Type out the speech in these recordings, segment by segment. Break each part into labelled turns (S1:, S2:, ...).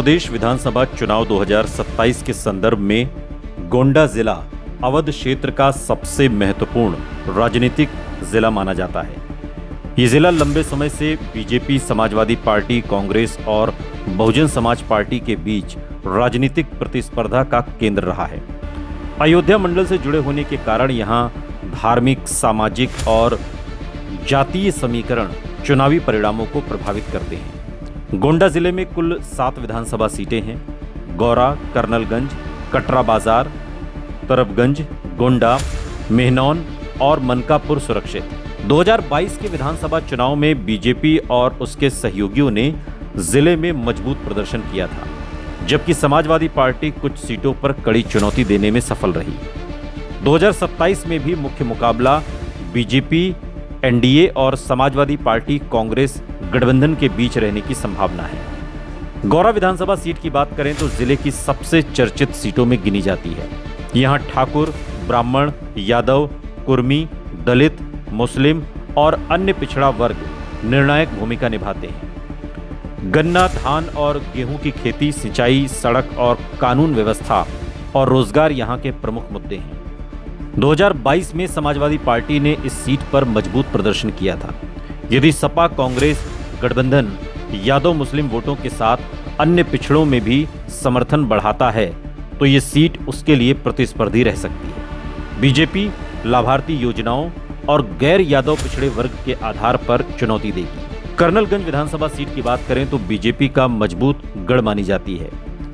S1: प्रदेश विधानसभा चुनाव 2027 के संदर्भ में गोंडा जिला अवध क्षेत्र का सबसे महत्वपूर्ण राजनीतिक जिला माना जाता है। ये जिला लंबे समय से बीजेपी, समाजवादी पार्टी, कांग्रेस और बहुजन समाज पार्टी के बीच राजनीतिक प्रतिस्पर्धा का केंद्र रहा है। अयोध्या मंडल से जुड़े होने के कारण यहाँ धार्मिक, सामाजिक और जातीय समीकरण चुनावी परिणामों को प्रभावित करते हैं। गोंडा जिले में कुल 7 विधानसभा सीटें हैं। गौरा, कर्नलगंज, कटरा बाजार, तरबगंज, गोंडा, मेहनौन और मनकापुर सुरक्षित। 2022 के विधानसभा चुनाव में बीजेपी और उसके सहयोगियों ने जिले में मजबूत प्रदर्शन किया था, जबकि समाजवादी पार्टी कुछ सीटों पर कड़ी चुनौती देने में सफल रही। 2027 में भी मुख्य मुकाबला बीजेपी, एनडीए और समाजवादी पार्टी कांग्रेस गठबंधन के बीच रहने की संभावना है। गौरा विधानसभा सीट की बात करें तो जिले की सबसे चर्चित सीटों में गिनी जाती है। यहां ठाकुर, ब्राह्मण, यादव, कुर्मी, दलित, मुस्लिम और अन्य पिछड़ा वर्ग निर्णायक भूमिका निभाते हैं। गन्ना, धान और गेहूं की खेती, सिंचाई, सड़क और कानून व्यवस्था और रोजगार यहां के प्रमुख मुद्दे हैं। 2022 में समाजवादी पार्टी ने इस सीट पर मजबूत प्रदर्शन किया था। यदि सपा कांग्रेस गठबंधन यादव मुस्लिम वोटों के साथ अन्य पिछड़ों में भी समर्थन बढ़ाता है तो ये सीट उसके लिए प्रतिस्पर्धी रह सकती है। बीजेपी लाभार्थी योजनाओं और गैर यादव पिछड़े वर्ग के आधार पर चुनौती देगी। कर्नलगंज विधानसभा सीट की बात करें तो बीजेपी का मजबूत गढ़ मानी जाती है।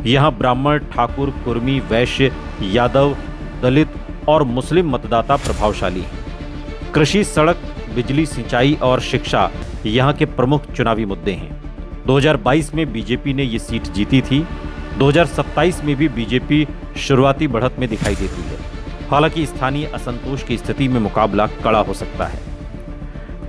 S1: यहाँ ब्राह्मण, ठाकुर, कुर्मी, वैश्य, यादव, दलित और मुस्लिम मतदाता प्रभावशाली हैं। कृषि, सड़क, बिजली, सिंचाई और शिक्षा यहाँ के प्रमुख चुनावी मुद्दे हैं। 2022 में बीजेपी ने ये सीट जीती थी। 2027 में भी बीजेपी शुरुआती बढ़त में दिखाई देती है। हालांकि स्थानीय असंतोष की स्थिति में मुकाबला कड़ा हो सकता है।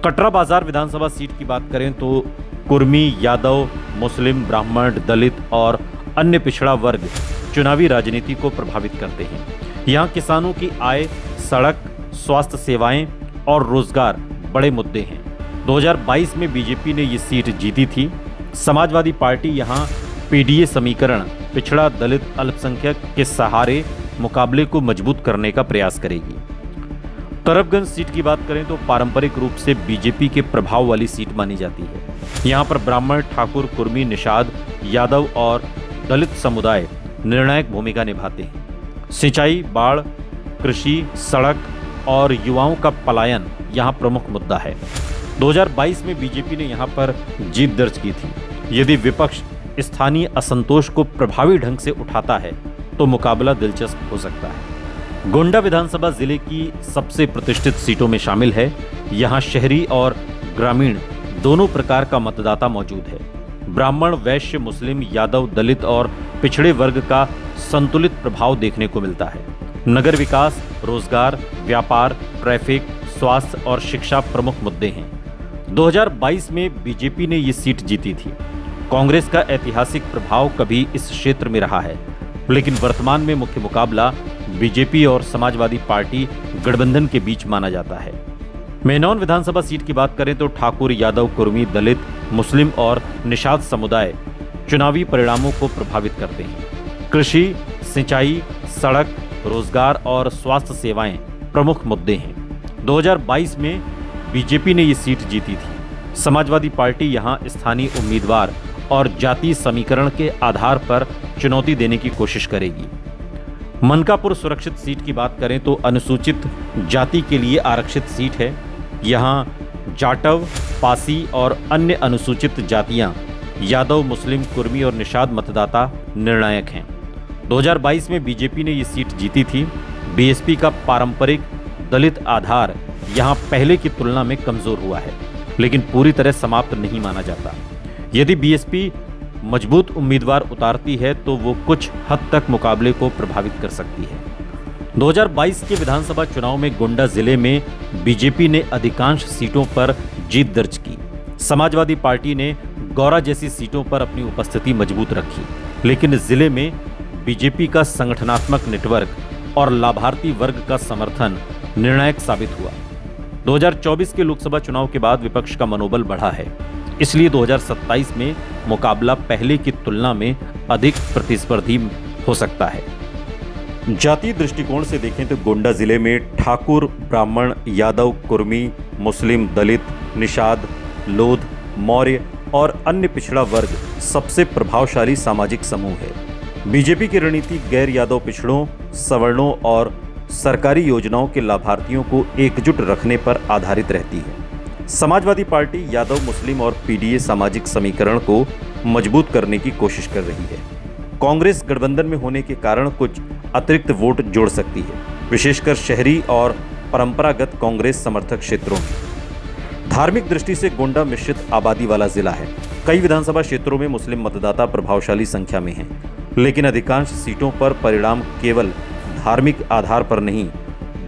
S1: कटरा बाजार विधानसभा सीट की बात करें तो कुर्मी, यादव, मुस्लिम, ब्राह्मण, दलित और अन्य पिछड़ा वर्ग चुनावी राजनीति को प्रभावित करते हैं। यहाँ किसानों की आय, सड़क, स्वास्थ्य सेवाएं और रोजगार बड़े मुद्दे हैं। 2022 में बीजेपी ने ये सीट जीती थी। समाजवादी पार्टी यहाँ पीडीए समीकरण, पिछड़ा, दलित, अल्पसंख्यक के सहारे मुकाबले को मजबूत करने का प्रयास करेगी। तरबगंज सीट की बात करें तो पारंपरिक रूप से बीजेपी के प्रभाव वाली सीट मानी जाती है। यहाँ पर ब्राह्मण, ठाकुर, कुर्मी, निषाद, यादव और दलित समुदाय निर्णायक भूमिका निभाते हैं। सिंचाई, बाढ़, कृषि, सड़क और युवाओं का पलायन यहाँ प्रमुख मुद्दा है। 2022 में बीजेपी ने यहाँ पर जीत दर्ज की थी। यदि विपक्ष स्थानीय असंतोष को प्रभावी ढंग से उठाता है तो मुकाबला दिलचस्प हो सकता है। गोंडा विधानसभा जिले की सबसे प्रतिष्ठित सीटों में शामिल है। यहाँ शहरी और ग्रामीण दोनों प्रकार का मतदाता मौजूद है। ब्राह्मण, वैश्य, मुस्लिम, यादव, दलित और पिछड़े वर्ग का संतुलित प्रभाव देखने को मिलता है। नगर विकास, रोजगार, व्यापार, ट्रैफिक, स्वास्थ्य और शिक्षा प्रमुख मुद्दे हैं। 2022 में बीजेपी ने ये सीट जीती थी। कांग्रेस का ऐतिहासिक प्रभाव कभी इस क्षेत्र में रहा है, लेकिन वर्तमान में मुख्य मुकाबला बीजेपी और समाजवादी पार्टी गठबंधन के बीच माना जाता है। मेहनौन विधानसभा सीट की बात करें तो ठाकुर, यादव, कुर्मी, दलित, मुस्लिम और निषाद समुदाय चुनावी परिणामों को प्रभावित करते हैं। कृषि, सिंचाई, सड़क, रोजगार और स्वास्थ्य सेवाएं प्रमुख मुद्दे हैं। 2022 में बीजेपी ने ये सीट जीती थी। समाजवादी पार्टी यहाँ स्थानीय उम्मीदवार और जातीय समीकरण के आधार पर चुनौती देने की कोशिश करेगी। मनकापुर सुरक्षित सीट की बात करें तो अनुसूचित जाति के लिए आरक्षित सीट है। यहाँ जाटव, पासी और अन्य अनुसूचित जातियाँ, यादव, मुस्लिम, कुर्मी और निषाद मतदाता निर्णायक हैं। 2022 में बीजेपी ने ये सीट जीती थी। बीएसपी का पारंपरिक दलित आधार यहाँ पहले की तुलना में कमजोर हुआ है, लेकिन पूरी तरह समाप्त नहीं माना जाता। यदि बीएसपी मजबूत उम्मीदवार उतारती है तो वो कुछ हद तक मुकाबले को प्रभावित कर सकती है। 2022 के विधानसभा चुनाव में गोंडा जिले में बीजेपी ने अधिकांश सीटों पर जीत दर्ज की। समाजवादी पार्टी ने गौरा जैसी सीटों पर अपनी उपस्थिति मजबूत रखी, लेकिन जिले में बीजेपी का संगठनात्मक नेटवर्क और लाभार्थी वर्ग का समर्थन निर्णायक साबित हुआ। 2024 के लोकसभा चुनाव के बाद विपक्ष का मनोबल बढ़ा है। इसलिए 2027 में मुकाबला पहले की तुलना में अधिक प्रतिस्पर्धी हो सकता है। जातीय दृष्टिकोण से देखें तो गोंडा जिले में ठाकुर, ब्राह्मण, यादव, कुर्मी, मुस्लिम, दलित, निषाद, लोध, मौर्य और अन्य पिछड़ा वर्ग सबसे प्रभावशाली सामाजिक समूह है। बीजेपी की रणनीति गैर यादव पिछड़ों, सवर्णों और सरकारी योजनाओं के लाभार्थियों को एकजुट रखने पर आधारित रहती है। समाजवादी पार्टी यादव, मुस्लिम और पीडीए सामाजिक समीकरण को मजबूत करने की कोशिश कर रही है। कांग्रेस गठबंधन में होने के कारण कुछ अतिरिक्त वोट जोड़ सकती है, विशेषकर शहरी और परंपरागत कांग्रेस समर्थक क्षेत्रों में। धार्मिक दृष्टि से गोंडा मिश्रित आबादी वाला जिला है। कई विधानसभा क्षेत्रों में मुस्लिम मतदाता प्रभावशाली संख्या में हैं, लेकिन अधिकांश सीटों पर परिणाम केवल धार्मिक आधार पर नहीं,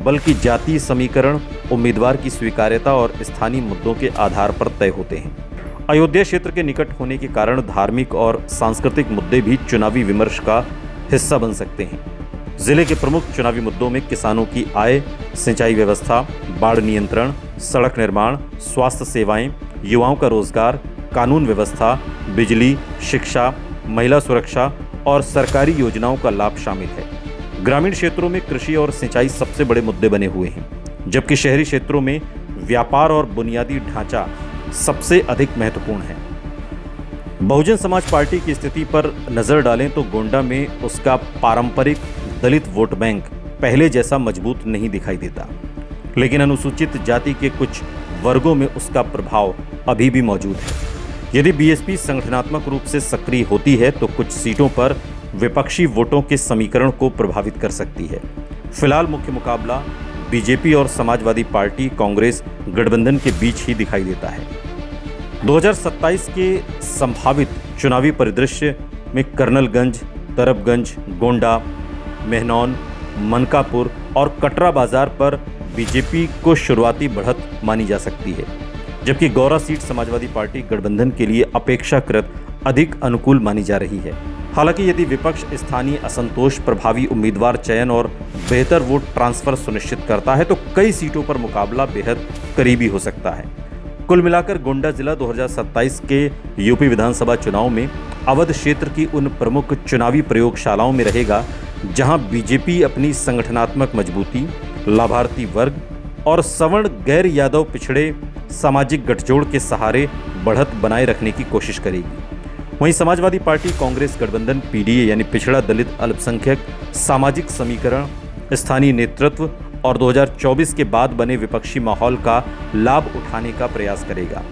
S1: बल्कि जातीय समीकरण, उम्मीदवार की स्वीकार्यता और स्थानीय मुद्दों के आधार पर तय होते हैं। अयोध्या क्षेत्र के निकट होने के कारण धार्मिक और सांस्कृतिक मुद्दे भी चुनावी विमर्श का हिस्सा बन सकते हैं। जिले के प्रमुख चुनावी मुद्दों में किसानों की आय, सिंचाई व्यवस्था, बाढ़ नियंत्रण, सड़क निर्माण, स्वास्थ्य सेवाएं, युवाओं का रोजगार, कानून व्यवस्था, बिजली, शिक्षा, महिला सुरक्षा और सरकारी योजनाओं का लाभ शामिल है। ग्रामीण क्षेत्रों में कृषि और सिंचाई सबसे बड़े मुद्दे बने हुए हैं, जबकि शहरी क्षेत्रों में व्यापार और बुनियादी ढांचा सबसे अधिक महत्वपूर्ण है। बहुजन समाज पार्टी की स्थिति पर नजर डालें तो गोंडा में उसका पारंपरिक दलित वोट बैंक पहले जैसा मजबूत नहीं दिखाई देता, लेकिन अनुसूचित जाति के कुछ वर्गों में उसका प्रभाव अभी भी मौजूद है। यदि बीएसपी संगठनात्मक रूप से सक्रिय होती है तो कुछ सीटों पर विपक्षी वोटों के समीकरण को प्रभावित कर सकती है। फिलहाल मुख्य मुकाबला बीजेपी और समाजवादी पार्टी कांग्रेस गठबंधन के बीच ही दिखाई देता है। 2027 के संभावित चुनावी परिदृश्य में कर्नलगंज, तरबगंज, गोंडा, मेहनौन, मनकापुर और कटरा बाजार पर बीजेपी को शुरुआती बढ़त मानी जा सकती है, जबकि गौरा सीट समाजवादी पार्टी गठबंधन के लिए अपेक्षाकृत अधिक अनुकूल मानी जा रही है। हालांकि यदि विपक्ष स्थानीय असंतोष, प्रभावी उम्मीदवार चयन और बेहतर वोट ट्रांसफर सुनिश्चित करता है तो कई सीटों पर मुकाबला बेहद करीबी हो सकता है। कुल मिलाकर गोंडा जिला 2027 के यूपी विधानसभा चुनाव में अवध क्षेत्र की उन प्रमुख चुनावी प्रयोगशालाओं में रहेगा जहां बीजेपी अपनी संगठनात्मक मजबूती, लाभार्थी वर्ग और सवर्ण गैर यादव पिछड़े सामाजिक गठजोड़ के सहारे बढ़त बनाए रखने की कोशिश करेगी। वहीं समाजवादी पार्टी कांग्रेस गठबंधन पीडीए यानी पिछड़ा, दलित, अल्पसंख्यक, सामाजिक समीकरण, स्थानीय नेतृत्व और 2024 के बाद बने विपक्षी माहौल का लाभ उठाने का प्रयास करेगा।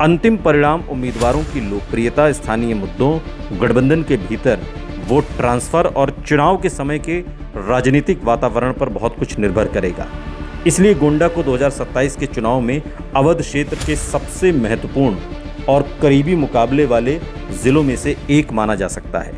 S1: अंतिम परिणाम उम्मीदवारों की लोकप्रियता, स्थानीय मुद्दों, गठबंधन के भीतर वोट ट्रांसफर और चुनाव के समय के राजनीतिक वातावरण पर बहुत कुछ निर्भर करेगा। इसलिए गोंडा को 2027 के चुनाव में अवध क्षेत्र के सबसे महत्वपूर्ण और करीबी मुकाबले वाले जिलों में से एक माना जा सकता है।